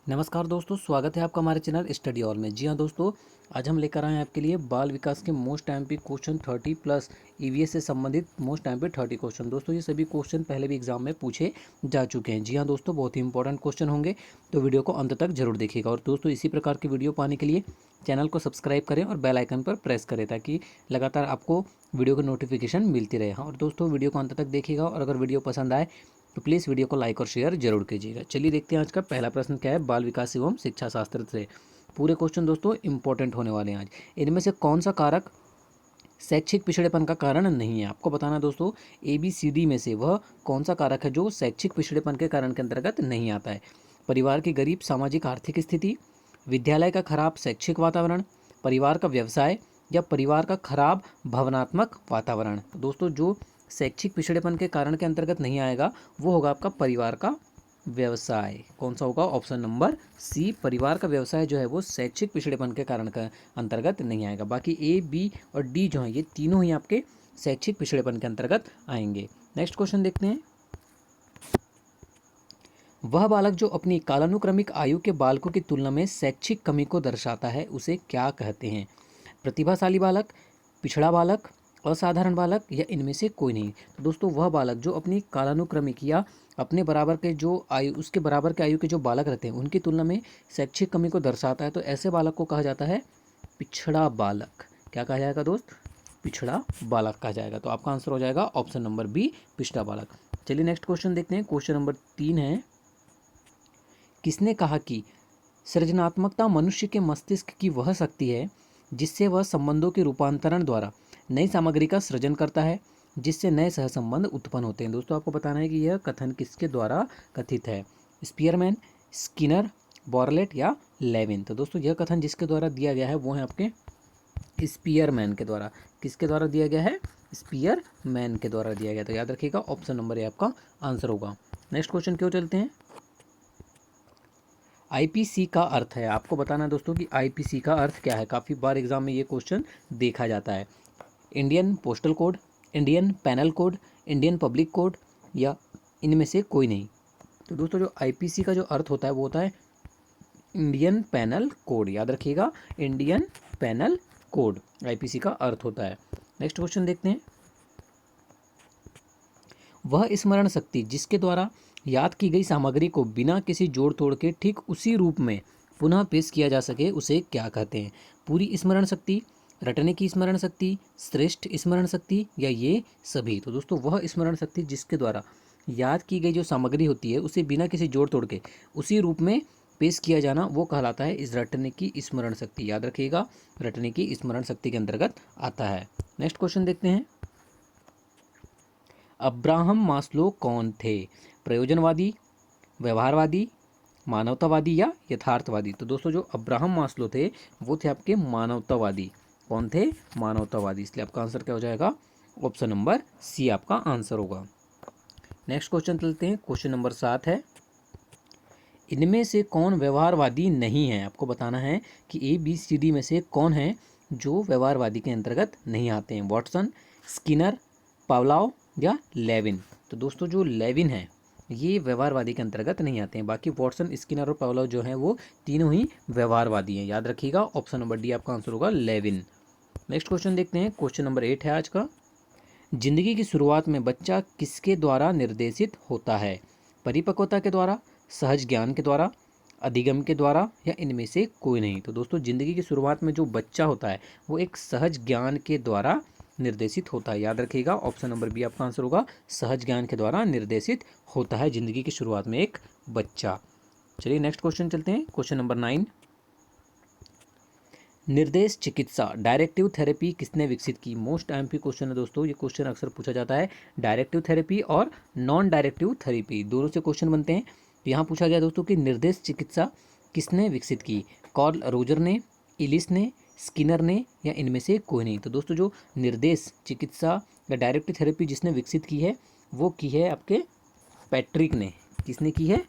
नमस्कार दोस्तों, स्वागत है आपका हमारे चैनल स्टडी हॉल में। जी हाँ दोस्तों, आज हम लेकर आए हैं आपके लिए बाल विकास के most MP question 30 plus EVS से संबंधित मोस्ट एमपी 30 क्वेश्चन। दोस्तों ये सभी क्वेश्चन पहले भी एग्जाम में पूछे जा चुके हैं। जी हाँ दोस्तों, बहुत ही इंपॉर्टेंट क्वेश्चन होंगे, तो वीडियो को अंत तक जरूर देखिएगा। और दोस्तों इसी प्रकार की वीडियो पाने के लिए चैनल को सब्सक्राइब करें और बेल आइकन पर प्रेस करें ताकि लगातार आपको वीडियो की नोटिफिकेशन मिलती रहे। और दोस्तों वीडियो को अंत तक देखिएगा और अगर वीडियो पसंद आए तो प्लीज़ वीडियो को लाइक और शेयर जरूर कीजिएगा। चलिए देखते हैं आज का पहला प्रश्न क्या है बाल विकास एवं शिक्षा शास्त्र से। पूरे क्वेश्चन दोस्तों इंपॉर्टेंट होने वाले हैं आज। इनमें से कौन सा कारक शैक्षिक पिछड़ेपन का कारण नहीं है? आपको बताना है दोस्तों, ए बी सी डी में से वह कौन सा कारक है जो शैक्षिक पिछड़ेपन के कारण के अंतर्गत नहीं आता है। परिवार की गरीब सामाजिक आर्थिक स्थिति, विद्यालय का खराब शैक्षिक वातावरण, परिवार का व्यवसाय या परिवार का खराब भावनात्मक वातावरण। तो दोस्तों जो शैक्षिक पिछड़ेपन के कारण के अंतर्गत नहीं आएगा वो होगा आपका परिवार का व्यवसाय। कौन सा होगा? ऑप्शन नंबर सी, परिवार का व्यवसाय जो है वो शैक्षिक पिछड़ेपन के कारण का अंतर्गत नहीं आएगा। बाकी ए बी और डी जो है ये तीनों ही आपके शैक्षिक पिछड़ेपन के अंतर्गत आएंगे। नेक्स्ट क्वेश्चन देखते हैं। वह बालक जो अपनी कालानुक्रमिक आयु के बालकों की तुलना में शैक्षिक कमी को दर्शाता है उसे क्या कहते हैं? प्रतिभाशाली बालक, पिछड़ा बालक, असाधारण बालक या इनमें से कोई नहीं। तो दोस्तों वह बालक जो अपनी कालानुक्रमिक या अपने बराबर के जो आयु उसके बराबर के आयु के जो बालक रहते हैं उनकी तुलना में शैक्षिक कमी को दर्शाता है, तो ऐसे बालक को कहा जाता है पिछड़ा बालक। क्या कहा जाएगा दोस्त? पिछड़ा बालक कहा जाएगा। तो आपका आंसर हो जाएगा ऑप्शन नंबर बी, पिछड़ा बालक। चलिए नेक्स्ट क्वेश्चन देखते हैं। क्वेश्चन नंबर 3 है, किसने कहा कि सृजनात्मकता मनुष्य के मस्तिष्क की वह शक्ति है जिससे वह संबंधों के रूपांतरण द्वारा नई सामग्री का सृजन करता है जिससे नए सहसंबंध उत्पन्न होते हैं? दोस्तों आपको बताना है कि यह कथन किसके द्वारा कथित है? स्पीयरमैन, स्किनर, बॉर्लेट या लेविन? तो दोस्तों यह कथन जिसके द्वारा दिया गया है वो है आपके स्पीयरमैन के द्वारा। किसके द्वारा दिया गया है? स्पीयरमैन के द्वारा दिया गया। तो याद रखिएगा ऑप्शन नंबर ए आपका आंसर होगा। नेक्स्ट क्वेश्चन क्यों चलते हैं। आईपीसी का अर्थ है, आपको बताना है दोस्तों कि आईपीसी का अर्थ क्या है। काफ़ी बार एग्जाम में ये क्वेश्चन देखा जाता है। Indian postal code, Indian panel code, Indian public code या इनमें से कोई नहीं। तो दोस्तों जो आईपीसी का जो अर्थ होता है वो होता है इंडियन पैनल कोड। याद रखिएगा इंडियन पैनल कोड आईपीसी का अर्थ होता है। नेक्स्ट क्वेश्चन देखते हैं। वह स्मरण शक्ति जिसके द्वारा याद की गई सामग्री को बिना किसी जोड़ तोड़ के ठीक उसी रूप में पुनः पेश किया जा सके उसे क्या कहते हैं? पूरी स्मरण शक्ति, रटने की स्मरण शक्ति, श्रेष्ठ स्मरण शक्ति या ये सभी? तो दोस्तों वह स्मरण शक्ति जिसके द्वारा याद की गई जो सामग्री होती है उसे बिना किसी जोड़ तोड़ के उसी रूप में पेश किया जाना वो कहलाता है इस रटने की स्मरण शक्ति। याद रखिएगा रटने की स्मरण शक्ति के अंतर्गत आता है। नेक्स्ट क्वेश्चन देखते हैं। अब्राहम मास्लो कौन थे? प्रयोजनवादी, व्यवहारवादी, मानवतावादी या यथार्थवादी? तो दोस्तों जो अब्राहम मास्लो थे वो थे आपके मानवतावादी। कौन थे? मानवतावादी। इसलिए आपका आंसर क्या हो जाएगा? ऑप्शन नंबर सी आपका आंसर होगा। नेक्स्ट क्वेश्चन चलते हैं। क्वेश्चन नंबर 7 है, इनमें से कौन व्यवहारवादी नहीं है? आपको बताना है कि ए बी सी डी में से कौन है जो व्यवहारवादी के अंतर्गत नहीं आते हैं। वॉटसन, स्किनर, पावलाव या लेविन? तो दोस्तों जो लेविन है ये व्यवहारवादी के अंतर्गत नहीं आते हैं। बाकी वॉटसन, स्किनर और पावलाव जो है वो तीनों ही व्यवहारवादी हैं। याद रखिएगा ऑप्शन नंबर डी आपका आंसर होगा लेविन। नेक्स्ट क्वेश्चन देखते हैं। क्वेश्चन नंबर 8 है आज का। जिंदगी की शुरुआत में बच्चा किसके द्वारा निर्देशित होता है? परिपक्वता के द्वारा, सहज ज्ञान के द्वारा, अधिगम के द्वारा या इनमें से कोई नहीं? तो दोस्तों जिंदगी की शुरुआत में जो बच्चा होता है वो एक सहज ज्ञान के द्वारा निर्देशित होता है। याद रखिएगा ऑप्शन नंबर बी आपका आंसर होगा, सहज ज्ञान के द्वारा निर्देशित होता है जिंदगी की शुरुआत में एक बच्चा। चलिए नेक्स्ट क्वेश्चन चलते हैं। क्वेश्चन नंबर 9, निर्देश चिकित्सा डायरेक्टिव थेरेपी किसने विकसित की? मोस्ट एमपी क्वेश्चन है दोस्तों, ये क्वेश्चन अक्सर पूछा जाता है। डायरेक्टिव थेरेपी और नॉन डायरेक्टिव थेरेपी दोनों से क्वेश्चन बनते हैं। तो यहाँ पूछा गया दोस्तों कि निर्देश चिकित्सा किसने विकसित की? कार्ल रोजर ने, इलिस ने, स्किनर ने या इनमें से कोई नहीं? तो दोस्तों जो निर्देश चिकित्सा या डायरेक्टिव थेरेपी जिसने विकसित की है वो की है आपके पैट्रिक ने। किसने की है?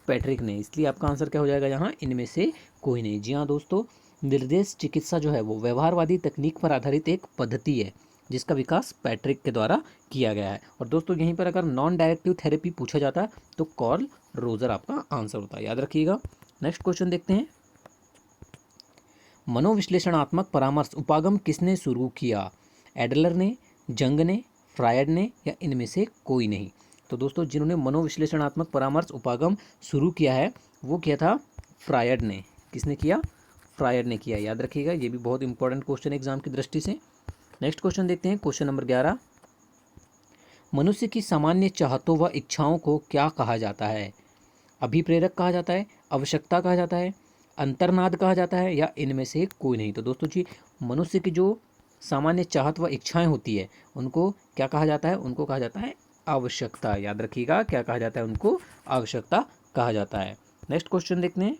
पैट्रिक ने। इसलिए आपका आंसर क्या हो जाएगा यहाँ? इनमें से कोई नहीं। जी हाँ दोस्तों, निर्देश चिकित्सा जो है वो व्यवहारवादी तकनीक पर आधारित एक पद्धति है जिसका विकास पैट्रिक के द्वारा किया गया है। और दोस्तों यहीं पर अगर नॉन डायरेक्टिव थेरेपी पूछा जाता है तो कार्ल रोजर आपका आंसर होता है। याद रखिएगा नेक्स्ट क्वेश्चन देखते हैं, मनोविश्लेषणात्मक परामर्श उपागम किसने शुरू किया? एडलर ने, जंग ने, फ्रायड ने, या इनमें से कोई नहीं? तो दोस्तों जिन्होंने मनोविश्लेषणात्मक परामर्श उपागम शुरू किया है वो किया था फ्रायड ने। किसने किया? फ्रायड ने किया, याद रखिएगा, ये भी बहुत इंपॉर्टेंट क्वेश्चन एग्जाम की दृष्टि से। नेक्स्ट क्वेश्चन देखते हैं, क्वेश्चन नंबर 11, मनुष्य की सामान्य चाहतों व इच्छाओं को क्या कहा जाता है? अभिप्रेरक कहा जाता है, आवश्यकता कहा जाता है, अंतर्नाद कहा जाता है, या इनमें से कोई नहीं? तो दोस्तों जी मनुष्य की जो सामान्य चाहत व इच्छाएं होती है उनको क्या कहा जाता है? उनको कहा जाता है आवश्यकता। याद रखिएगा, क्या कहा जाता है? उनको आवश्यकता कहा जाता है। नेक्स्ट क्वेश्चन देखते हैं,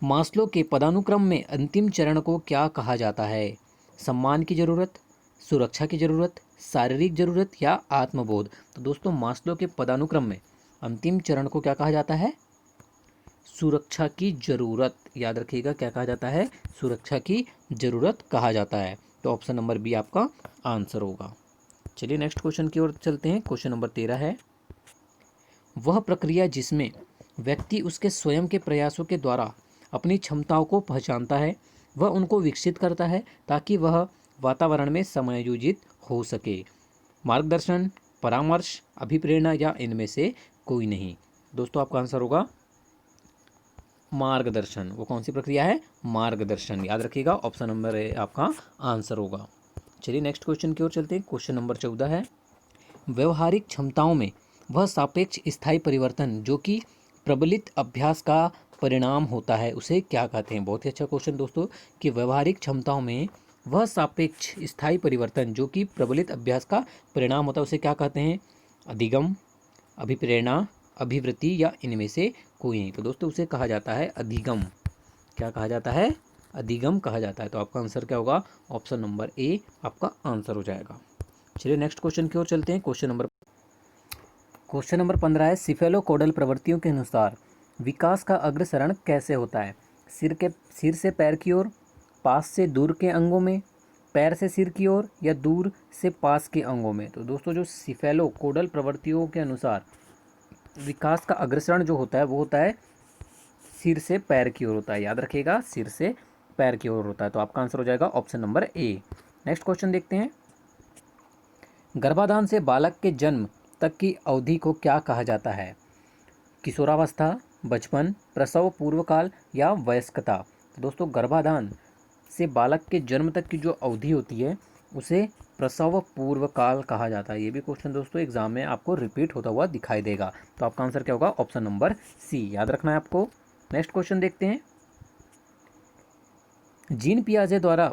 मास्लो के पदानुक्रम में अंतिम चरण को क्या कहा जाता है? सम्मान की जरूरत, सुरक्षा की जरूरत, शारीरिक जरूरत, या आत्मबोध? तो दोस्तों मास्लो के पदानुक्रम में अंतिम चरण को क्या कहा जाता है? सुरक्षा की जरूरत। याद रखिएगा, क्या कहा जाता है? सुरक्षा की जरूरत कहा जाता है। तो ऑप्शन नंबर बी आपका आंसर होगा। चलिए नेक्स्ट क्वेश्चन की ओर चलते हैं। क्वेश्चन नंबर 13 है, वह प्रक्रिया जिसमें व्यक्ति उसके स्वयं के प्रयासों के द्वारा अपनी क्षमताओं को पहचानता है वह उनको विकसित करता है ताकि वह वातावरण में समायोजित हो सके। मार्गदर्शन, परामर्श, अभिप्रेरणा, या इनमें से कोई नहीं? दोस्तों आपका आंसर होगा मार्गदर्शन। वो कौन सी प्रक्रिया है? मार्गदर्शन। याद रखिएगा, ऑप्शन नंबर ए आपका आंसर होगा। चलिए नेक्स्ट क्वेश्चन की ओर चलते हैं। क्वेश्चन नंबर 14 है, व्यवहारिक क्षमताओं में वह सापेक्ष स्थायी परिवर्तन जो कि प्रबलित अभ्यास का परिणाम होता है उसे क्या कहते हैं? बहुत ही अच्छा क्वेश्चन दोस्तों, कि व्यवहारिक क्षमताओं में वह सापेक्ष स्थायी परिवर्तन जो कि प्रबलित अभ्यास का परिणाम होता है उसे क्या कहते हैं? अधिगम, अभिप्रेरणा, अभिवृत्ति, या इनमें से कोई नहीं? तो दोस्तों उसे कहा जाता है अधिगम। क्या कहा जाता है? अधिगम कहा जाता है। तो आपका आंसर क्या होगा? ऑप्शन नंबर ए आपका आंसर हो जाएगा। चलिए नेक्स्ट क्वेश्चन की ओर चलते हैं। क्वेश्चन नंबर 15 है, सिफेलोकोडल प्रवृत्तियों के अनुसार विकास का अग्रसरण कैसे होता है? सिर से पैर की ओर, पास से दूर के अंगों में, पैर से सिर की ओर, या दूर से पास के अंगों में? तो दोस्तों जो सिफेलोकोडल प्रवृत्तियों के अनुसार विकास का अग्रसरण जो होता है वो होता है सिर से पैर की ओर होता है। याद रखिएगा, सिर से पैर की ओर होता है। तो आपका आंसर हो जाएगा option number A. Next question देखते हैं, गर्भाधान से बालक के जन्म तक की अवधि को क्या कहा जाता है? किशोरावस्था, बचपन, प्रसव पूर्व काल, या वयस्कता? तो दोस्तों गर्भाधान से बालक के जन्म तक की जो अवधि होती है उसे प्रसव पूर्व काल कहा जाता है। ये भी क्वेश्चन दोस्तों एग्जाम में आपको रिपीट होता हुआ दिखाई देगा। तो आपका आंसर क्या होगा? ऑप्शन नंबर सी, याद रखना है आपको। नेक्स्ट क्वेश्चन देखते हैं, जीन पियाजे द्वारा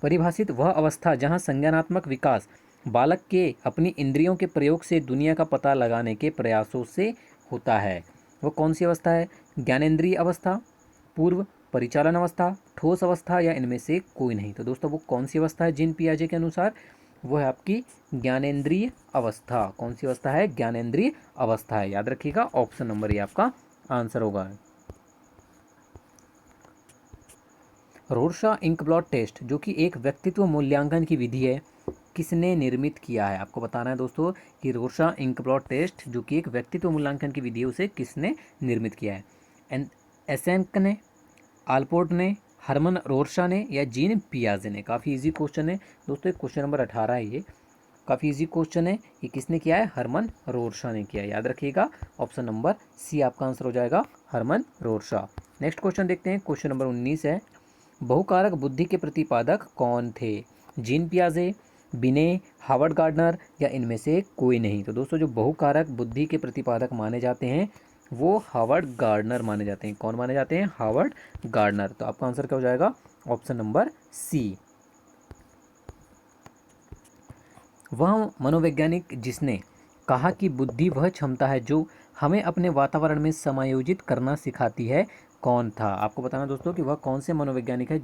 परिभाषित वह अवस्था जहां संज्ञानात्मक विकास बालक के अपनी इंद्रियों के प्रयोग से दुनिया का पता लगाने के प्रयासों से होता है, वो कौन सी अवस्था है? ज्ञानेंद्रिय अवस्था, पूर्व परिचालन अवस्था, ठोस अवस्था, या इनमें से कोई नहीं? तो दोस्तों वो कौन सी अवस्था है जीन पियाजे के अनुसार? वो है आपकी ज्ञानेंद्रिय अवस्था। कौन सी अवस्था है? ज्ञानेंद्रिय अवस्था है। याद रखिएगा, ऑप्शन नंबर ये आपका आंसर होगा। रोरशा इंकब्लॉट टेस्ट जो कि एक व्यक्तित्व मूल्यांकन की विधि है किसने निर्मित किया है? आपको बताना है दोस्तों कि रोरशा इंकब्लॉट टेस्ट जो कि एक व्यक्तित्व मूल्यांकन की विधि है उसे किसने निर्मित किया है? एसेंक ने, आल्पोर्ट ने, हरमन रोरशा ने, या जीन पियाजे ने? काफ़ी इजी क्वेश्चन है दोस्तों, क्वेश्चन नंबर 18 है ये, काफ़ी इजी क्वेश्चन है। ये किसने किया है? हरमन रोरशा ने किया है। याद रखिएगा, ऑप्शन नंबर सी आपका आंसर हो जाएगा, हरमन रोरशा। नेक्स्ट क्वेश्चन देखते हैं। क्वेश्चन नंबर 19 है, बहुकारक बुद्धि के प्रतिपादक कौन थे? जीन पियाजे, बिने, हावर्ड गार्डनर, या इनमें से कोई नहीं? तो दोस्तों जो बहुकारक बुद्धि के प्रतिपादक माने जाते हैं वो हावर्ड गार्डनर माने जाते हैं। कौन माने जाते हैं? Howard Gardner. तो आपका आंसर क्या हो जाएगा? Option number C. वह मनोवैज्ञानिक जिसने कहा कि बुद्धि वह क्षमता है जो हमें अपने वातावरण में समायोजित करना सिखाती है, कौन था? आपको बताना दोस्तों कि वह कौन से मनोवैज्ञानिक है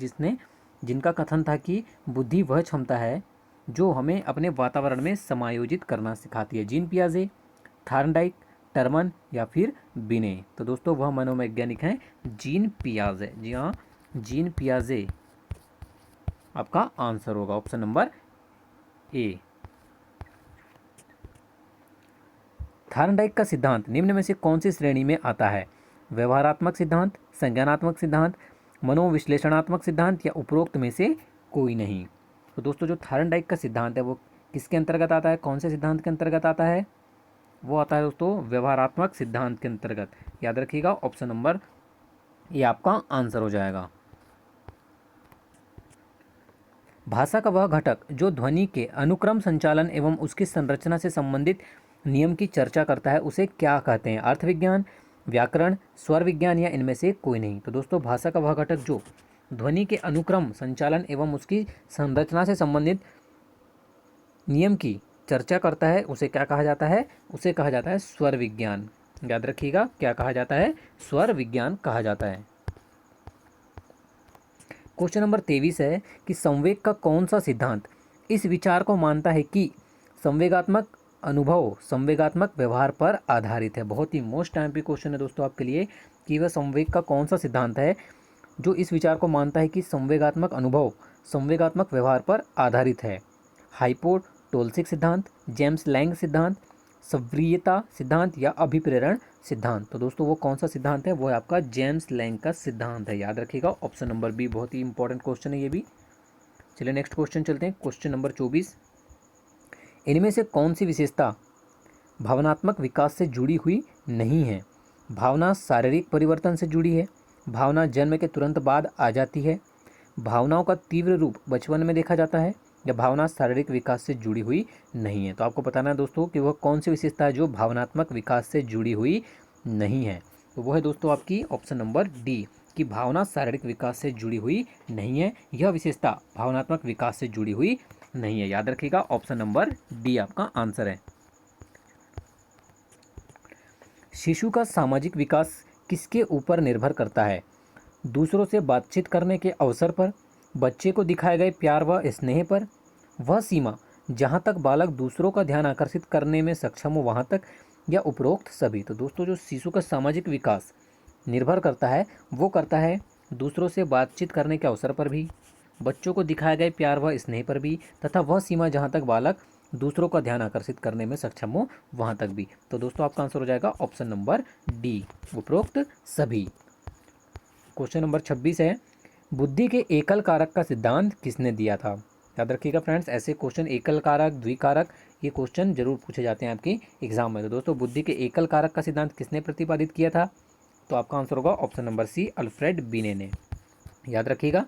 जिनका कथन था कि बुद्धि वह क्षमता है जो हमें अपने वातावरण में समायोजित करना सिखाती है। जीन पियाजे, थार्नडाइक, टर्मन, या फिर बिने? तो दोस्तों वह मनोवैज्ञानिक हैं जीन पियाजे। जी हाँ, जीन पियाजे आपका आंसर होगा, ऑप्शन नंबर ए। थार्नडाइक का सिद्धांत निम्न में से कौन सी श्रेणी में आता है? व्यवहारात्मक सिद्धांत, संज्ञानात्मक सिद्धांत, मनोविश्लेषणात्मक सिद्धांत या उपरोक्त में से कोई नहीं। तो दोस्तों जो थायरनडाइक का सिद्धांत है वो किसके अंतर्गत आता है, कौन से सिद्धांत के अंतर्गत आता है? वो आता है दोस्तों व्यवहारात्मक सिद्धांत के अंतर्गत। याद रखिएगा, ऑप्शन नंबर ये आपका आंसर हो जाएगा। भाषा का वह घटक जो ध्वनि के अनुक्रम संचालन एवं उसकी संरचना से संबंधित नियम की चर्चा करता है उसे क्या कहते हैं? अर्थ विज्ञान, व्याकरण, स्वर विज्ञान या इनमें से कोई नहीं। तो दोस्तों भाषा का वह घटक जो ध्वनि के अनुक्रम संचालन एवं उसकी संरचना से संबंधित नियम की चर्चा करता है उसे क्या कहा जाता है? उसे कहा जाता है स्वर विज्ञान। याद रखिएगा, क्या कहा जाता है? स्वर विज्ञान कहा जाता है। क्वेश्चन नंबर 23 है कि संवेग का कौन सा सिद्धांत इस विचार को मानता है कि संवेगात्मक अनुभव संवेगात्मक व्यवहार पर आधारित है? बहुत ही मोस्ट टाइम क्वेश्चन है दोस्तों आपके लिए कि वह संवेग का कौन सा सिद्धांत है जो इस विचार को मानता है कि संवेगात्मक अनुभव संवेगात्मक व्यवहार पर आधारित है। हाइपोटोलसिक सिद्धांत, जेम्स लैंग सिद्धांत, सक्रियता सिद्धांत या अभिप्रेरण सिद्धांत? तो दोस्तों वो कौन सा सिद्धांत है? वो है आपका जेम्स लैंग का सिद्धांत है। याद रखिएगा, ऑप्शन नंबर बी बहुत ही इंपॉर्टेंट क्वेश्चन है ये भी। चलिए नेक्स्ट क्वेश्चन चलते हैं। क्वेश्चन नंबर 24, इनमें से कौन सी विशेषता भावनात्मक विकास से जुड़ी हुई नहीं है? भावना शारीरिक परिवर्तन से जुड़ी है, भावना जन्म के तुरंत बाद आ जाती है, भावनाओं का तीव्र रूप बचपन में देखा जाता है, या भावना शारीरिक विकास से जुड़ी हुई नहीं है? तो आपको बताना है दोस्तों कि वह कौन सी विशेषता है जो भावनात्मक विकास से जुड़ी हुई नहीं है। तो वो है दोस्तों आपकी ऑप्शन नंबर डी कि भावना शारीरिक विकास से जुड़ी हुई नहीं है, यह विशेषता भावनात्मक विकास से जुड़ी हुई नहीं है। याद रखिएगा, ऑप्शन नंबर डी आपका आंसर है। शिशु का सामाजिक विकास किसके ऊपर निर्भर करता है? दूसरों से बातचीत करने के अवसर पर, बच्चे को दिखाए गए प्यार व स्नेह पर, वह सीमा जहाँ तक बालक दूसरों का ध्यान आकर्षित करने में सक्षम हो वहाँ तक, या उपरोक्त सभी? तो दोस्तों जो शिशु का सामाजिक विकास निर्भर करता है वो करता है दूसरों से बातचीत करने के अवसर पर भी, बच्चों को दिखाए गए प्यार व स्नेह पर भी, तथा वह सीमा जहाँ तक बालक दूसरों का ध्यान आकर्षित करने में सक्षम हो वहाँ तक भी। तो दोस्तों आपका आंसर हो जाएगा ऑप्शन नंबर डी, उपरोक्त सभी। क्वेश्चन नंबर 26 है, बुद्धि के एकल कारक का सिद्धांत किसने दिया था? याद रखिएगा फ्रेंड्स, ऐसे क्वेश्चन एकल कारक, द्विकारक, ये क्वेश्चन जरूर पूछे जाते हैं आपकी एग्जाम में। तो दोस्तों बुद्धि के एकल कारक का सिद्धांत किसने प्रतिपादित किया था? तो आपका आंसर होगा ऑप्शन नंबर सी, अल्फ्रेड बिने ने। याद रखिएगा,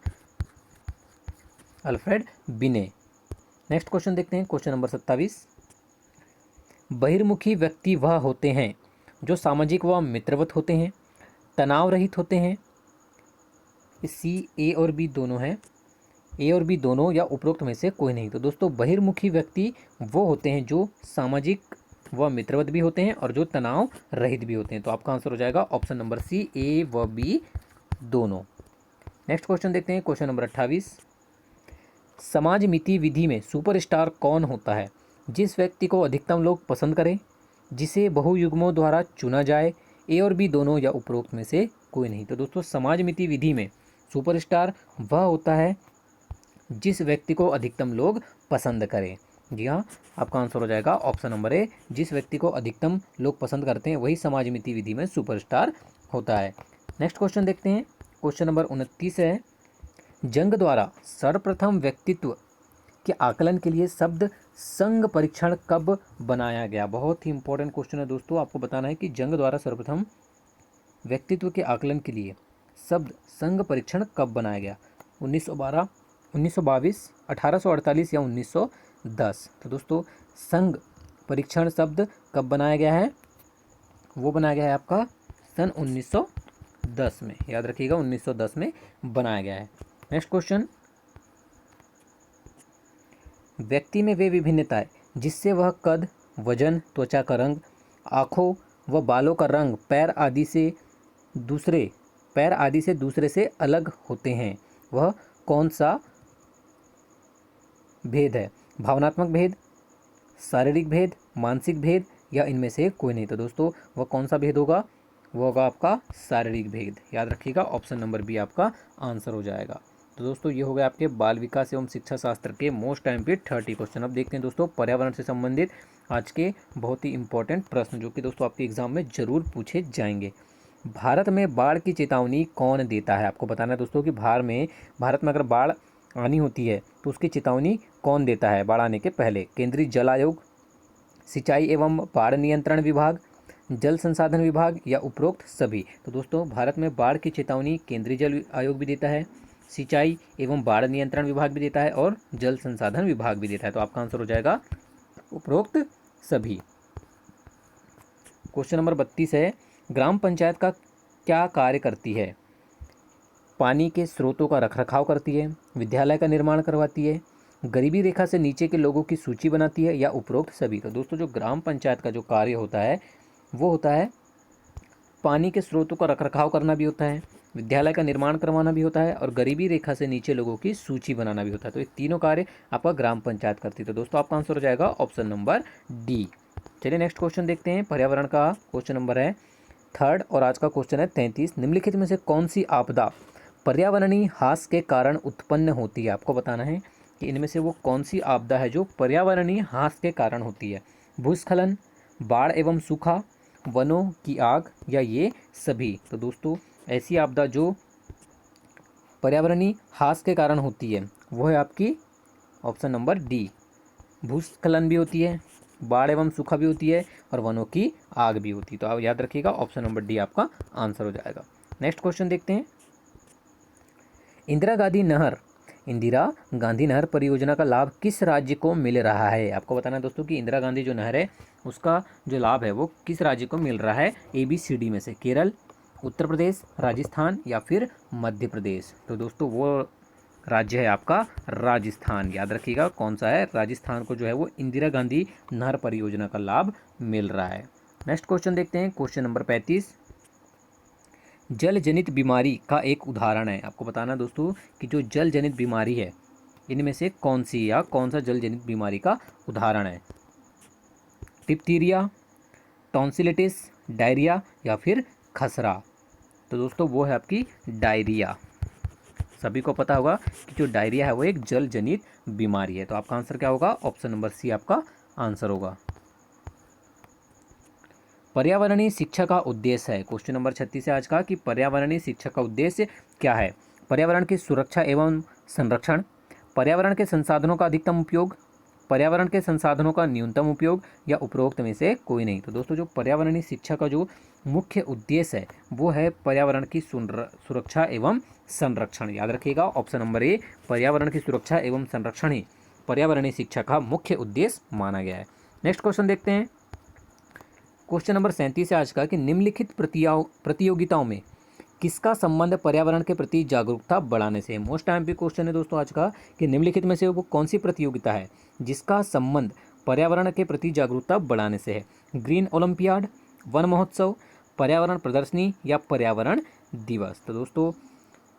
अल्फ्रेड बिने। नेक्स्ट क्वेश्चन देखते हैं। क्वेश्चन नंबर 27, बहिर्मुखी व्यक्ति वह होते हैं जो सामाजिक व मित्रवत होते हैं, तनाव रहित होते हैं। सी ए और बी दोनों है, ए और बी दोनों या उपरोक्त में से कोई नहीं। तो दोस्तों बहिर्मुखी व्यक्ति वो होते हैं जो सामाजिक व मित्रवत भी होते हैं और जो तनाव रहित भी होते हैं। तो आपका आंसर हो जाएगा ऑप्शन नंबर सी, ए व बी दोनों। नेक्स्ट क्वेश्चन देखते हैं। क्वेश्चन नंबर 28, समाज मिति विधि में सुपरस्टार कौन होता है? जिस व्यक्ति को अधिकतम लोग पसंद करें, जिसे बहुयुग्मों द्वारा चुना जाए, ए और बी दोनों या उपरोक्त में से कोई नहीं। तो दोस्तों समाज मिति विधि में सुपरस्टार वह होता है जिस व्यक्ति को अधिकतम लोग पसंद करें। जी हाँ, आपका आंसर हो जाएगा ऑप्शन नंबर ए, जिस व्यक्ति को अधिकतम लोग पसंद करते हैं वही समाज मिति विधि में सुपरस्टार होता है। नेक्स्ट क्वेश्चन देखते हैं। क्वेश्चन नंबर 29 है, जंग द्वारा सर्वप्रथम व्यक्तित्व के आकलन के लिए शब्द संघ परीक्षण कब बनाया गया? बहुत ही इंपॉर्टेंट क्वेश्चन है दोस्तों, आपको बताना है कि जंग द्वारा सर्वप्रथम व्यक्तित्व के आकलन के लिए शब्द संघ परीक्षण कब बनाया गया? 1912, 1922, 1848 या 1910? तो दोस्तों संघ परीक्षण शब्द कब बनाया गया है? वो बनाया गया है आपका सन 1910 में। याद रखिएगा, 1910 में बनाया गया है। नेक्स्ट क्वेश्चन, व्यक्ति में वे विभिन्नताएं जिससे वह कद, वजन, त्वचा का रंग, आँखों व बालों का रंग, पैर आदि से दूसरे से अलग होते हैं, वह कौन सा भेद है? भावनात्मक भेद, शारीरिक भेद, मानसिक भेद या इनमें से कोई नहीं? तो दोस्तों वह कौन सा भेद होगा? वो होगा आपका शारीरिक भेद। याद रखिएगा, ऑप्शन नंबर बी आपका आंसर हो जाएगा। तो दोस्तों ये हो गया आपके बाल विकास एवं शिक्षा शास्त्र के मोस्ट टाइम पे 30 क्वेश्चन। अब देखते हैं दोस्तों पर्यावरण से संबंधित आज के बहुत ही इंपॉर्टेंट प्रश्न जो कि दोस्तों आपके एग्जाम में जरूर पूछे जाएंगे। भारत में बाढ़ की चेतावनी कौन देता है? आपको बताना है दोस्तों कि भारत में अगर बाढ़ आनी होती है तो उसकी चेतावनी कौन देता है बाढ़ आने के पहले? केंद्रीय जल आयोग, सिंचाई एवं बाढ़ नियंत्रण विभाग, जल संसाधन विभाग या उपरोक्त सभी? तो दोस्तों भारत में बाढ़ की चेतावनी केंद्रीय जल आयोग भी देता है, सिंचाई एवं बाढ़ नियंत्रण विभाग भी देता है और जल संसाधन विभाग भी देता है। तो आपका आंसर हो जाएगा उपरोक्त सभी। क्वेश्चन नंबर 32 है, ग्राम पंचायत का क्या कार्य करती है? पानी के स्रोतों का रखरखाव करती है, विद्यालय का निर्माण करवाती है, गरीबी रेखा से नीचे के लोगों की सूची बनाती है या उपरोक्त सभी? तो दोस्तों जो ग्राम पंचायत का जो कार्य होता है वो होता है पानी के स्रोतों का रखरखाव करना भी होता है, विद्यालय का निर्माण करवाना भी होता है और गरीबी रेखा से नीचे लोगों की सूची बनाना भी होता है। तो ये तीनों कार्य आपका ग्राम पंचायत करती है। तो दोस्तों आपका आंसर हो जाएगा ऑप्शन नंबर डी। चलिए नेक्स्ट क्वेश्चन देखते हैं। पर्यावरण का क्वेश्चन नंबर है 3rd और आज का क्वेश्चन है 33। निम्नलिखित में से कौन सी आपदा पर्यावरणीय ह्रास के कारण उत्पन्न होती है? आपको बताना है कि इनमें से वो कौन सी आपदा है जो पर्यावरणीय ह्रास के कारण होती है। भूस्खलन, बाढ़ एवं सूखा, वनों की आग या ये सभी? तो दोस्तों ऐसी आपदा जो पर्यावरणीय ह्रास के कारण होती है वो है आपकी ऑप्शन नंबर डी। भूस्खलन भी होती है, बाढ़ एवं सूखा भी होती है और वनों की आग भी होती है। तो आप याद रखिएगा ऑप्शन नंबर डी आपका आंसर हो जाएगा। नेक्स्ट क्वेश्चन देखते हैं। इंदिरा गांधी नहर परियोजना का लाभ किस राज्य को मिल रहा है? आपको बताना है दोस्तों कि इंदिरा गांधी जो नहर है उसका जो लाभ है वो किस राज्य को मिल रहा है? ABCD में से, केरल, उत्तर प्रदेश, राजस्थान या फिर मध्य प्रदेश? तो दोस्तों वो राज्य है आपका राजस्थान। याद रखिएगा कौन सा है? राजस्थान को जो है वो इंदिरा गांधी नहर परियोजना का लाभ मिल रहा है। नेक्स्ट क्वेश्चन देखते हैं। क्वेश्चन नंबर 35, जल जनित बीमारी का एक उदाहरण है। आपको बताना दोस्तों कि जो जल जनित बीमारी है इनमें से कौन सी या कौन सा जल जनित बीमारी का उदाहरण है? डिप्थीरिया, टॉन्सिलिटिस, डायरिया या फिर खसरा? तो दोस्तों वो है आपकी डायरिया। सभी को पता होगा कि जो डायरिया है वो एक जल जनित बीमारी है। तो आपका आंसर क्या होगा? ऑप्शन नंबर सी आपका आंसर होगा। पर्यावरणीय शिक्षा का उद्देश्य है। क्वेश्चन नंबर 36 है आज का कि पर्यावरणीय शिक्षा का उद्देश्य क्या है? पर्यावरण की सुरक्षा एवं संरक्षण, पर्यावरण के संसाधनों का अधिकतम उपयोग, पर्यावरण के संसाधनों का न्यूनतम उपयोग या उपरोक्त में से कोई नहीं? तो दोस्तों जो पर्यावरणीय शिक्षा का जो मुख्य उद्देश्य है वो है पर्यावरण की सुरक्षा एवं संरक्षण। याद रखिएगा ऑप्शन नंबर ए, पर्यावरण की सुरक्षा एवं संरक्षण ही पर्यावरणीय शिक्षा का मुख्य उद्देश्य माना गया है। नेक्स्ट क्वेश्चन देखते हैं। क्वेश्चन नंबर 37 है आज का कि निम्नलिखित प्रतियोगिताओं में किसका संबंध पर्यावरण के प्रति जागरूकता बढ़ाने से? मोस्ट एमपी क्वेश्चन है दोस्तों आज का कि निम्नलिखित में से वो कौन सी प्रतियोगिता है जिसका संबंध पर्यावरण के प्रति जागरूकता बढ़ाने से है? ग्रीन ओलंपियाड, वन महोत्सव, पर्यावरण प्रदर्शनी या पर्यावरण दिवस? तो दोस्तों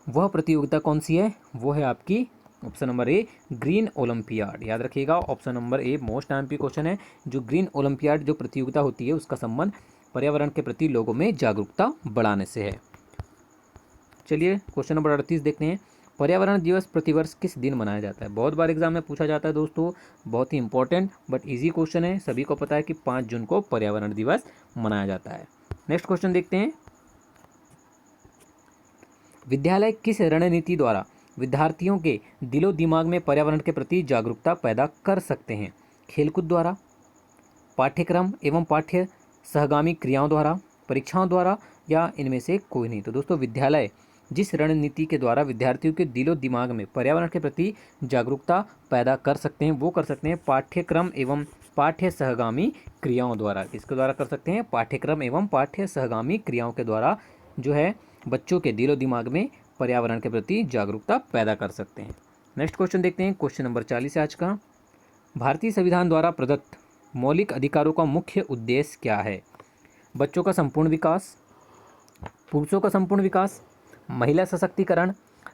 वह प्रतियोगिता कौन सी है? वो है आपकी option number A, green olympiad. याद रखिएगा option number a most MP question है। जो ग्रीन ओलंपियाड जो प्रतियोगिता होती है उसका संबंध पर्यावरण के प्रति लोगों में जागरूकता बढ़ाने से है। चलिए क्वेश्चन नंबर 38 देखते हैं। पर्यावरण दिवस प्रतिवर्ष किस दिन मनाया जाता है? बहुत बार एग्जाम में पूछा जाता है दोस्तों, बहुत ही इंपॉर्टेंट बट इजी क्वेश्चन है। सभी को पता है कि 5 जून को पर्यावरण दिवस मनाया जाता है। नेक्स्ट क्वेश्चन देखते हैं। विद्यालय किस रणनीति द्वारा विद्यार्थियों के दिलो दिमाग में पर्यावरण के प्रति जागरूकता पैदा कर सकते हैं? खेलकूद द्वारा, पाठ्यक्रम एवं पाठ्य सहगामी क्रियाओं द्वारा, परीक्षाओं द्वारा या इनमें से कोई नहीं? तो दोस्तों विद्यालय जिस रणनीति के द्वारा विद्यार्थियों के दिलो दिमाग में पर्यावरण के प्रति जागरूकता पैदा कर सकते हैं वो कर सकते हैं पाठ्यक्रम एवं पाठ्य सहगामी क्रियाओं द्वारा। किसके द्वारा कर सकते हैं? पाठ्यक्रम एवं पाठ्य सहगामी क्रियाओं के द्वारा जो है बच्चों के दिलो दिमाग में पर्यावरण के प्रति जागरूकता पैदा कर सकते हैं। नेक्स्ट क्वेश्चन देखते हैं। क्वेश्चन नंबर 40 आज का, भारतीय संविधान द्वारा प्रदत्त मौलिक अधिकारों का मुख्य उद्देश्य क्या है? बच्चों का संपूर्ण विकास, पुरुषों का संपूर्ण विकास, महिला सशक्तिकरण,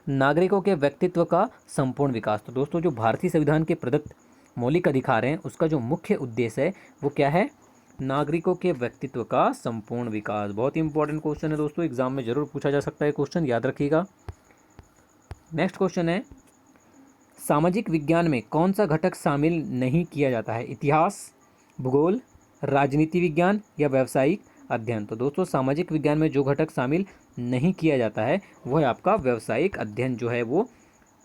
नागरिकों के व्यक्तित्व का संपूर्ण विकास? तो दोस्तों जो भारतीय संविधान के प्रदत्त मौलिक अधिकार हैं उसका जो मुख्य उद्देश्य है वो क्या है? नागरिकों के व्यक्तित्व का संपूर्ण विकास। बहुत ही इंपॉर्टेंट क्वेश्चन है दोस्तों, एग्जाम में जरूर पूछा जा सकता है क्वेश्चन, याद रखिएगा। नेक्स्ट क्वेश्चन है, सामाजिक विज्ञान में कौन सा घटक शामिल नहीं किया जाता है? इतिहास, भूगोल, राजनीति विज्ञान या व्यावसायिक अध्ययन। तो दोस्तों सामाजिक विज्ञान में जो घटक शामिल नहीं किया जाता है वह आपका व्यावसायिक अध्ययन जो है वो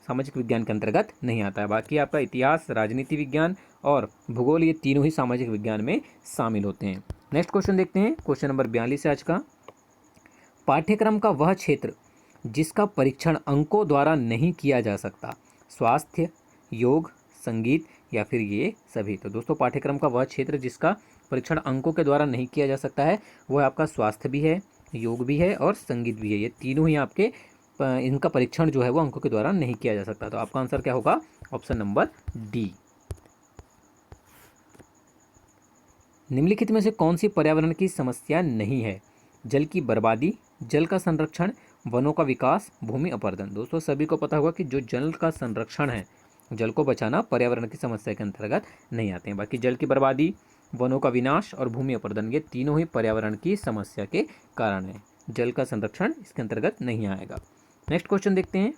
सामाजिक विज्ञान के अंतर्गत नहीं आता है। बाकी आपका इतिहास, राजनीति विज्ञान और भूगोल, ये तीनों ही सामाजिक विज्ञान में शामिल होते हैं। नेक्स्ट क्वेश्चन देखते हैं, क्वेश्चन नंबर 42 है आज का। पाठ्यक्रम का वह क्षेत्र जिसका परीक्षण अंकों द्वारा नहीं किया जा सकता, स्वास्थ्य, योग, संगीत या फिर ये सभी। तो दोस्तों पाठ्यक्रम का वह क्षेत्र जिसका परीक्षण अंकों के द्वारा नहीं किया जा सकता है वह आपका स्वास्थ्य भी है, योग भी है और संगीत भी है। ये तीनों ही आपके इनका परीक्षण जो है वो अंकों के द्वारा नहीं किया जा सकता। तो आपका आंसर क्या होगा? Option number D. निम्नलिखित में से कौन सी पर्यावरण की समस्या नहीं है? जल की बर्बादी, जल का संरक्षण, वनों का विकास, भूमि अपरदन। दोस्तों सभी को पता होगा कि जो जल का संरक्षण है, जल को बचाना, पर्यावरण की समस्या के अंतर्गत नहीं आते हैं। बाकी जल की बर्बादी, वनों का विनाश और भूमि अपरदन ये तीनों ही पर्यावरण की समस्या के कारण है। जल का संरक्षण इसके अंतर्गत नहीं आएगा। नेक्स्ट क्वेश्चन देखते हैं,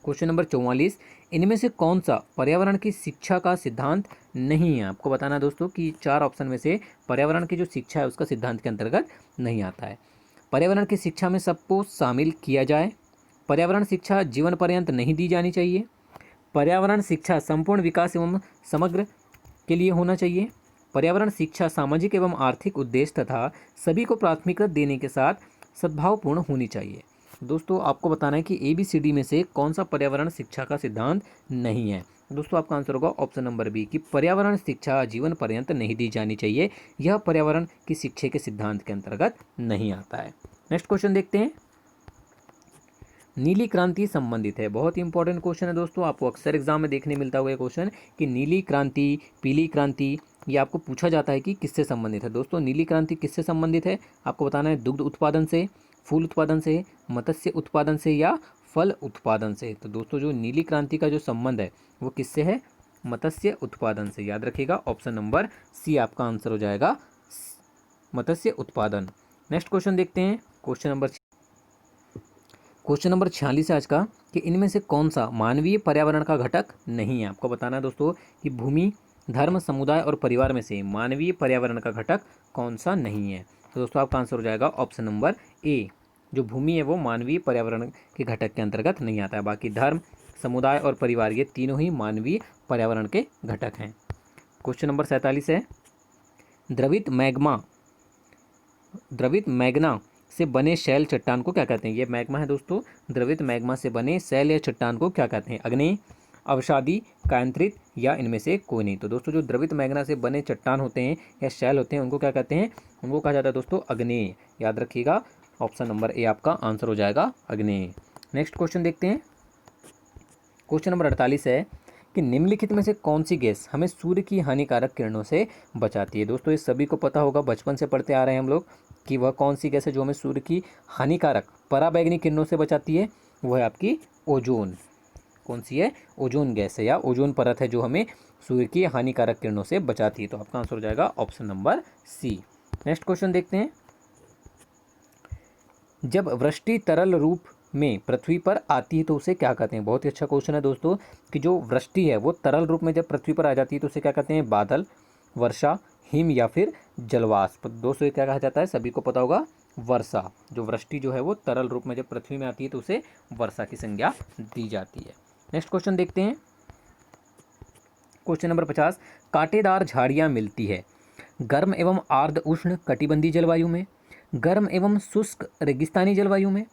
क्वेश्चन नंबर 44। इनमें से कौन सा पर्यावरण की शिक्षा का सिद्धांत नहीं है? आपको बताना है दोस्तों कि 4 ऑप्शन में से पर्यावरण की जो शिक्षा है उसका सिद्धांत के अंतर्गत नहीं आता है। पर्यावरण की शिक्षा में सबको शामिल किया जाए, पर्यावरण शिक्षा जीवन पर्यंत नहीं दी जानी चाहिए, पर्यावरण शिक्षा संपूर्ण विकास एवं समग्र के लिए होना चाहिए, पर्यावरण शिक्षा सामाजिक एवं आर्थिक उद्देश्य तथा सभी को प्राथमिकता देने के साथ सद्भावपूर्ण होनी चाहिए। दोस्तों आपको बताना है कि ABCD में से कौन सा पर्यावरण शिक्षा का सिद्धांत नहीं है। दोस्तों आपका आंसर होगा ऑप्शन नंबर बी कि पर्यावरण शिक्षा जीवन पर्यंत नहीं दी जानी चाहिए। यह पर्यावरण की शिक्षा के सिद्धांत के अंतर्गत नहीं आता है। नेक्स्ट क्वेश्चन देखते हैं, नीली क्रांति संबंधित है। बहुत ही इंपॉर्टेंट क्वेश्चन है दोस्तों, आपको अक्सर एग्जाम में देखने मिलता हुआ क्वेश्चन कि नीली क्रांति, पीली क्रांति, ये आपको पूछा जाता है कि किससे संबंधित है। दोस्तों नीली क्रांति किससे संबंधित है? आपको बताना है दुग्ध उत्पादन से, फूल उत्पादन से, मत्स्य उत्पादन से या फल उत्पादन से। तो दोस्तों जो नीली क्रांति का जो संबंध है वो किससे है? मत्स्य उत्पादन से। याद रखिएगा ऑप्शन नंबर सी आपका आंसर हो जाएगा, मत्स्य उत्पादन। नेक्स्ट क्वेश्चन देखते हैं, क्वेश्चन नंबर 46 है आज का कि इनमें से कौन सा मानवीय पर्यावरण का घटक नहीं है? आपको बताना है दोस्तों कि भूमि, धर्म, समुदाय और परिवार में से मानवीय पर्यावरण का घटक कौन सा नहीं है? तो दोस्तों आपका आंसर हो जाएगा ऑप्शन नंबर ए, जो भूमि है वो मानवीय पर्यावरण के घटक के अंतर्गत नहीं आता है। बाकी धर्म, समुदाय और परिवार ये तीनों ही मानवीय पर्यावरण के घटक हैं। क्वेश्चन नंबर 47 है, द्रवित मैग्ना से बने शैल चट्टान को क्या कहते हैं? ये मैग्मा है दोस्तों, द्रवित मैग्मा से बने शैल या चट्टान को क्या कहते हैं? अग्नेय, अवसादी, कायांतरित या इनमें से कोई नहीं। तो दोस्तों जो द्रवित मैग्ना से बने चट्टान होते हैं या शैल होते हैं उनको क्या कहते हैं? उनको कहा जाता है दोस्तों अग्नेय। याद रखिएगा ऑप्शन नंबर ए आपका आंसर हो जाएगा अग्नेय। नेक्स्ट क्वेश्चन देखते हैं, क्वेश्चन नंबर 48 है कि निम्नलिखित में से कौन सी गैस हमें सूर्य की हानिकारक किरणों से बचाती है? दोस्तों ये सभी को पता होगा, बचपन से पढ़ते आ रहे हैं हम लोग कि वह कौन सी गैस है जो हमें सूर्य की हानिकारक पराबैंगनी किरणों से बचाती है। वो है आपकी ओजोन। कौन सी है? ओजोन गैस है या ओजोन परत है जो हमें सूर्य की हानिकारक किरणों से बचाती है। तो आपका आंसर हो जाएगा option number C. Next question देखते हैं, जब वृष्टि तरल रूप में पृथ्वी पर आती है तो उसे क्या कहते हैं? बहुत ही अच्छा क्वेश्चन है दोस्तों कि जो वृष्टि है वो तरल रूप में जब पृथ्वी पर आ जाती है तो उसे क्या कहते हैं? बादल, वर्षा, हिम या फिर जलवाष्प। दोस्तों ये क्या कहा जाता है? सभी को पता होगा, वर्षा। जो वृष्टि जो है वो तरल रूप में जब पृथ्वी में आती है तो उसे वर्षा की संज्ञा दी जाती है। नेक्स्ट क्वेश्चन देखते हैं, क्वेश्चन नंबर 50, कांटेदार झाड़ियाँ मिलती है गर्म एवं आर्द्र उष्ण कटिबंधीय जलवायु में, गर्म एवं शुष्क रेगिस्तानी जलवायु में,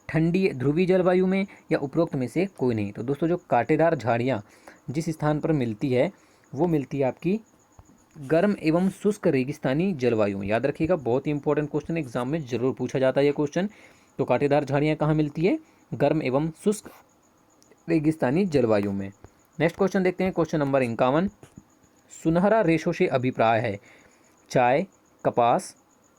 ठंडी ध्रुवीय जलवायु में या उपरोक्त में से कोई नहीं। तो दोस्तों जो कांटेदार झाड़ियाँ जिस स्थान पर मिलती है वो मिलती है आपकी गर्म एवं शुष्क रेगिस्तानी जलवायु में। याद रखिएगा बहुत ही इंपॉर्टेंट क्वेश्चन, एग्जाम में जरूर पूछा जाता है ये क्वेश्चन। तो कांटेदार झाड़ियाँ कहाँ मिलती है? गर्म एवं शुष्क रेगिस्तानी जलवायु में। नेक्स्ट क्वेश्चन देखते हैं, क्वेश्चन नंबर 51, सुनहरा रेशों से अभिप्राय है चाय, कपास,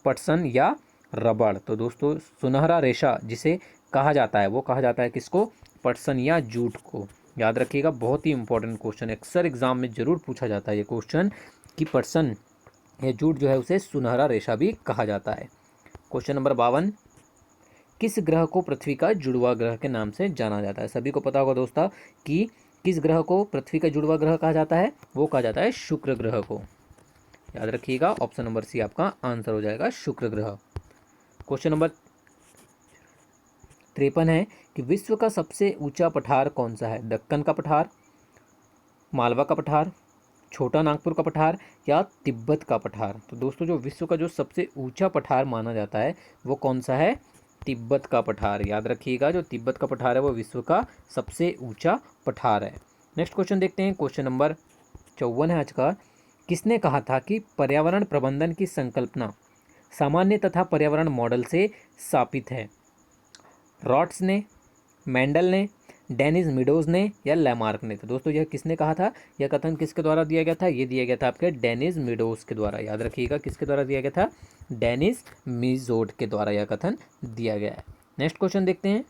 पटसन या रबड़। तो दोस्तों सुनहरा रेशा जिसे कहा जाता है वो कहा जाता है किसको? पटसन या जूट को। याद रखिएगा बहुत ही इंपॉर्टेंट क्वेश्चन है, अक्सर एग्जाम में जरूर पूछा जाता है ये क्वेश्चन कि पटसन या जूट जो है उसे सुनहरा रेशा भी कहा जाता है। क्वेश्चन नंबर 52, किस ग्रह को पृथ्वी का जुड़वा ग्रह के नाम से जाना जाता है? सभी को पता होगा दोस्तों कि किस ग्रह को पृथ्वी का जुड़वा ग्रह कहा जाता है? वो कहा जाता है शुक्र ग्रह को। याद रखिएगा, ऑप्शन नंबर सी आपका आंसर हो जाएगा, शुक्र ग्रह। क्वेश्चन नंबर 53 है कि विश्व का सबसे ऊंचा पठार कौन सा है? दक्कन का पठार, मालवा का पठार, छोटा नागपुर का पठार या तिब्बत का पठार? तो दोस्तों जो विश्व का जो सबसे ऊंचा पठार माना जाता है वो कौन सा है? तिब्बत का पठार। याद रखिएगा, जो तिब्बत का पठार है वो विश्व का सबसे ऊंचा पठार है। नेक्स्ट क्वेश्चन देखते हैं, क्वेश्चन नंबर 54 है आज का। किसने कहा था कि पर्यावरण प्रबंधन की संकल्पना सामान्य तथा पर्यावरण मॉडल से स्थापित है? रॉट्स ने, मेंडल ने, डेनिस मिडोज ने या लैमार्क ने? तो दोस्तों यह किसने कहा था? यह कथन किसके द्वारा दिया गया था? ये दिया गया था आपके डेनिस मिडोज के द्वारा। याद रखिएगा, किसके द्वारा दिया गया था? डेनिस मिजोड के द्वारा यह कथन दिया गया है। नेक्स्ट क्वेश्चन देखते हैं,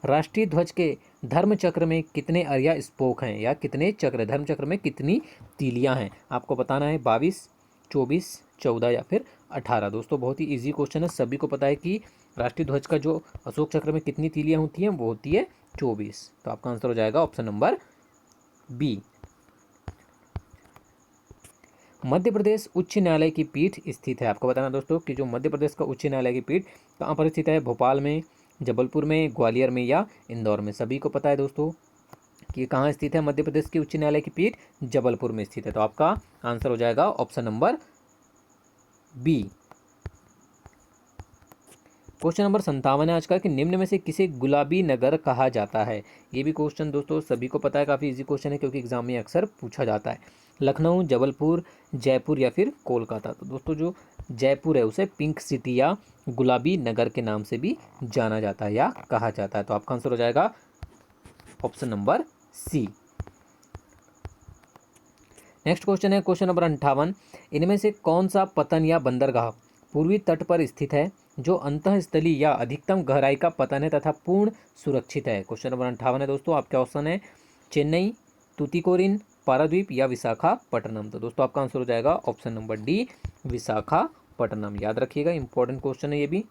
राष्ट्रीय ध्वज के धर्म चक्र में कितने अरिया स्पोक हैं या कितने चक्र? धर्म चक्र में कितनी तीलियां हैं? आपको बताना है 22, 24, 14 या फिर 18। दोस्तों बहुत ही इजी क्वेश्चन है, सभी को पता है कि राष्ट्रीय ध्वज का जो अशोक चक्र में कितनी तीलियां होती हैं वो होती है 24। तो आपका आंसर हो जाएगा option number B. Madhya Pradesh उच्च न्यायालय की पीठ स्थित है। आपको बताना दोस्तों कि जो मध्य प्रदेश का उच्च न्यायालय की पीठ कहाँ पर स्थित है? भोपाल में, जबलपुर में, ग्वालियर में या इंदौर में? सभी को पता है दोस्तों कि कहाँ स्थित है मध्य प्रदेश की उच्च न्यायालय की पीठ? जबलपुर में स्थित है। तो आपका आंसर हो जाएगा option number B. Question number 57 है आज का कि निम्न में से किसे गुलाबी नगर कहा जाता है? ये भी क्वेश्चन दोस्तों सभी को पता है, काफ़ी इजी क्वेश्चन है क्योंकि एग्जाम में अक्सर पूछा जाता है। लखनऊ, जबलपुर, जयपुर या फिर कोलकाता? तो दोस्तों जो जयपुर है उसे पिंक सिटी या गुलाबी नगर के नाम से भी जाना जाता है या कहा जाता है। तो आपका आंसर हो जाएगा option number C. Next question है क्वेश्चन नंबर 58, इनमें से कौन सा पतन या बंदरगाह पूर्वी तट पर स्थित है जो अंतःस्थलीय या अधिकतम गहराई का पतन है तथा पूर्ण सुरक्षित है? क्वेश्चन नंबर 58 है दोस्तों, आपका ऑप्शन है चेन्नई, तूतीकोरिन, पारादीप या विशाखापट्टनम? तो दोस्तों आपका आंसर हो जाएगा ऑप्शन नंबर डी, विशाखापट्टनम। याद रखिएगा, इंपॉर्टेंट क्वेश्चन है ये भी।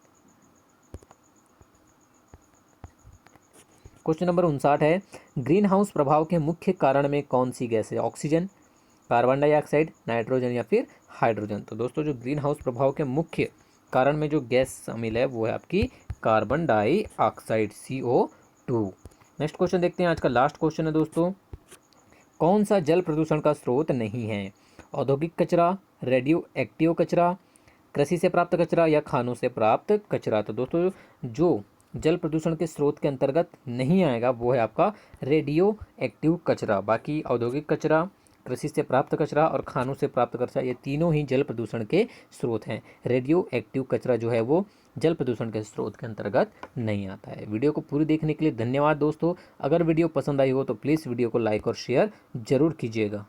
क्वेश्चन नंबर 59 है, ग्रीन हाउस प्रभाव के मुख्य कारण में कौन सी गैस है? ऑक्सीजन, कार्बन डाइऑक्साइड, नाइट्रोजन या फिर हाइड्रोजन? तो दोस्तों जो ग्रीन हाउस प्रभाव के मुख्य कारण में जो गैस शामिल है वो है आपकी carbon dioxide, CO2। Next question देखते हैं, आज का लास्ट क्वेश्चन है दोस्तों, कौन सा जल प्रदूषण का स्रोत नहीं है? औद्योगिक कचरा, रेडियो एक्टिव कचरा, कृषि से प्राप्त कचरा या खानों से प्राप्त कचरा? तो दोस्तों जो जल प्रदूषण के स्रोत के अंतर्गत नहीं आएगा वो है आपका रेडियो एक्टिव कचरा। बाकी औद्योगिक कचरा, कृषि से प्राप्त कचरा और खानों से प्राप्त कचरा, ये तीनों ही जल प्रदूषण के स्रोत हैं। रेडियो एक्टिव कचरा जो है वो जल प्रदूषण के स्रोत के अंतर्गत नहीं आता है। वीडियो को पूरी देखने के लिए धन्यवाद दोस्तों। अगर वीडियो पसंद आई हो तो प्लीज़ वीडियो को लाइक और शेयर जरूर कीजिएगा।